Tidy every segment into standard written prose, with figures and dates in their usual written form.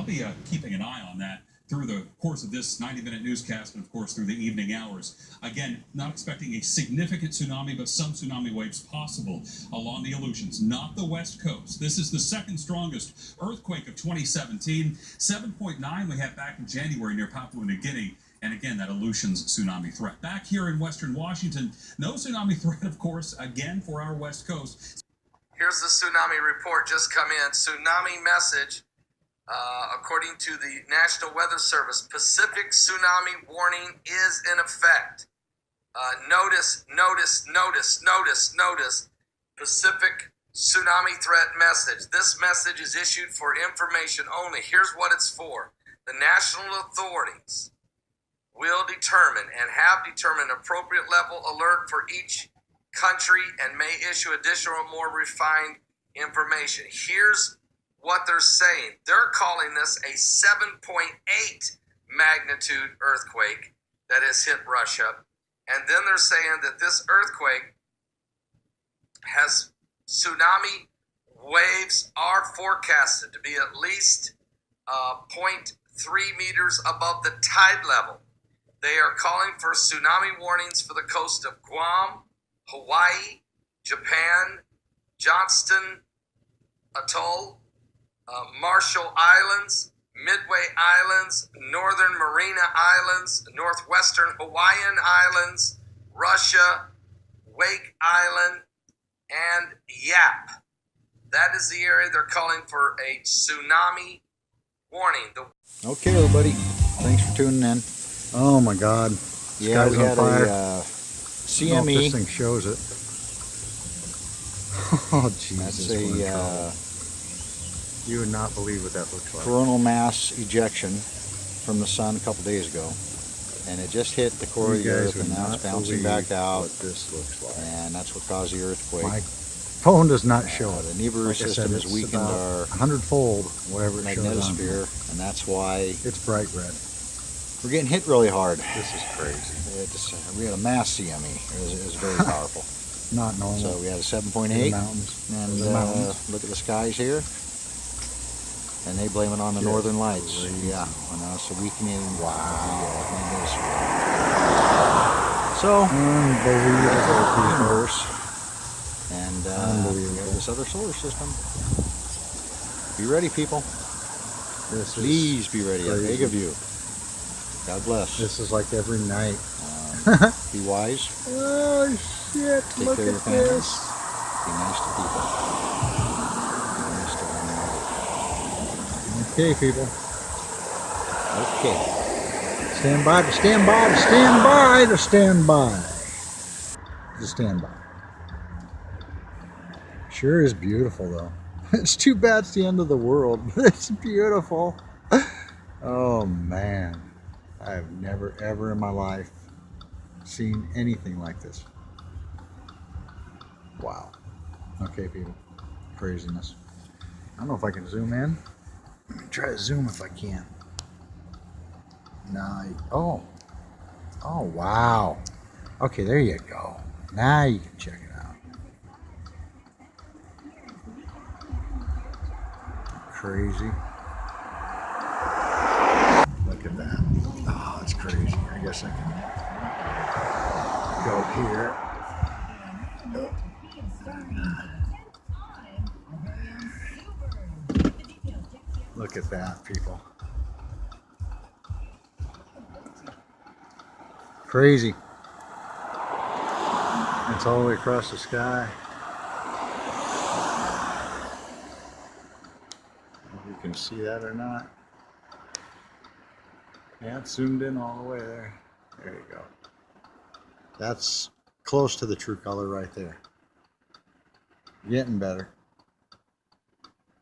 be keeping an eye on that through the course of this 90-minute newscast and, of course, through the evening hours. Again, not expecting a significant tsunami, but some tsunami waves possible along the Aleutians, not the west coast. This is the second strongest earthquake of 2017. 7.9 we had back in January near Papua New Guinea. And again, that Aleutians tsunami threat. Back here in western Washington, no tsunami threat, of course, again for our west coast. Here's the tsunami report just come in. Tsunami message. According to the National Weather Service, Pacific tsunami warning is in effect. Notice, Pacific tsunami threat message. This message is issued for information only. Here's what it's for. The national authorities will determine and have determined appropriate level alert for each country and may issue additional more refined information. Here's what they're saying. They're calling this a 7.8 magnitude earthquake that has hit Russia. And then they're saying that this earthquake has tsunami waves are forecasted to be at least 0.3 meters above the tide level. They are calling for tsunami warnings for the coast of Guam, Hawaii, Japan, Johnston Atoll, Marshall Islands, Midway Islands, Northern Marina Islands, Northwestern Hawaiian Islands, Russia, Wake Island, and Yap. That is the area they're calling for a tsunami warning. Okay, everybody. Thanks for tuning in. Oh my God. Yeah, we had fire. a CME. I don't know if this thing shows it. Oh, Jesus. That's you would not believe what that looks like. coronal mass ejection from the sun a couple days ago. And it just hit the core of the earth, and now it's bouncing back out. What this looks like. And that's what caused the earthquake. My phone does not show it. The Nibiru system has weakened our 100-fold, whatever it shows on. magnetosphere, and that's why it's bright red. we're getting hit really hard. This is crazy. We had a mass CME. It was very powerful. Not normal. So we had a 7.8. In the mountains. And the mountains. look at the skies here. And they blame it on the northern lights. Crazy. Yeah, and it's a weakening of the magnetosphere. So, Unbelievable. the universe. And we have this other solar system. Be ready, people. Please be ready. I beg of you. God bless. This is like every night. Be wise. Oh shit! Take Look care of your at families. this. Be nice to people. Be nice to one another. Okay, people. Okay. Stand by to stand by to stand by to stand by. To stand by. Sure is beautiful though. It's too bad it's the end of the world, but it's beautiful. Oh man. I have never ever in my life seen anything like this. Wow. Okay, people. Craziness. I don't know if I can zoom in. Let me try to zoom if I can. Nice. Oh. Oh, wow. Okay, there you go. Now you can check it out. Crazy. Look at that. Oh, it's crazy. I guess I can go here. Look at that, people. Crazy. It's all the way across the sky. If you can see that or not. Yeah, it's zoomed in all the way there. There you go. That's close to the true color right there. Getting better.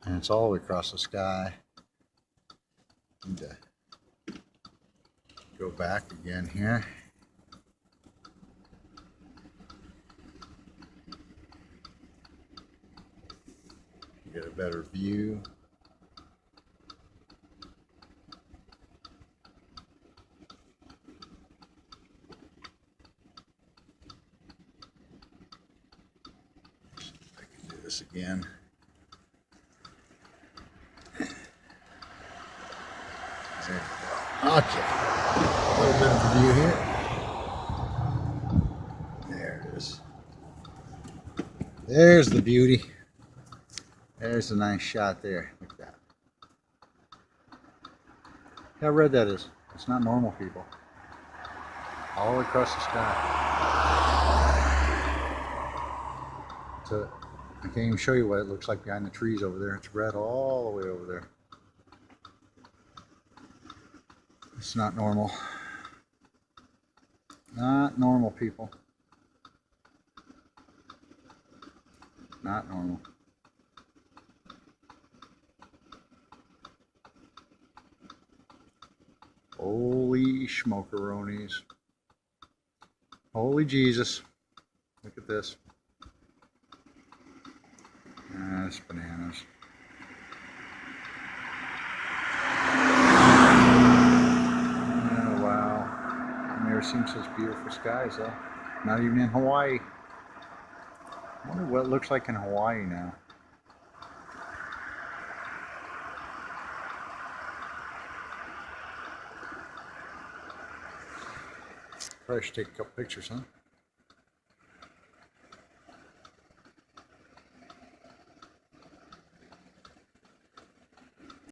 And it's all the way across the sky. Need to go back again here. Get a better view. I can do this again. There you go. Okay. A little bit of a view here. There it is. There's the beauty. There's a nice shot there. Look at that. Look how red that is. It's not normal, people. All the way across the sky. So I can't even show you what it looks like behind the trees over there. It's red all the way over there. It's not normal. Not normal, people. Not normal. Holy smokeronies. Holy Jesus. Look at this. That's bananas. Oh, wow. I've never seen such beautiful skies, though. Not even in Hawaii. I wonder what it looks like in Hawaii now. Probably should take a couple pictures, huh?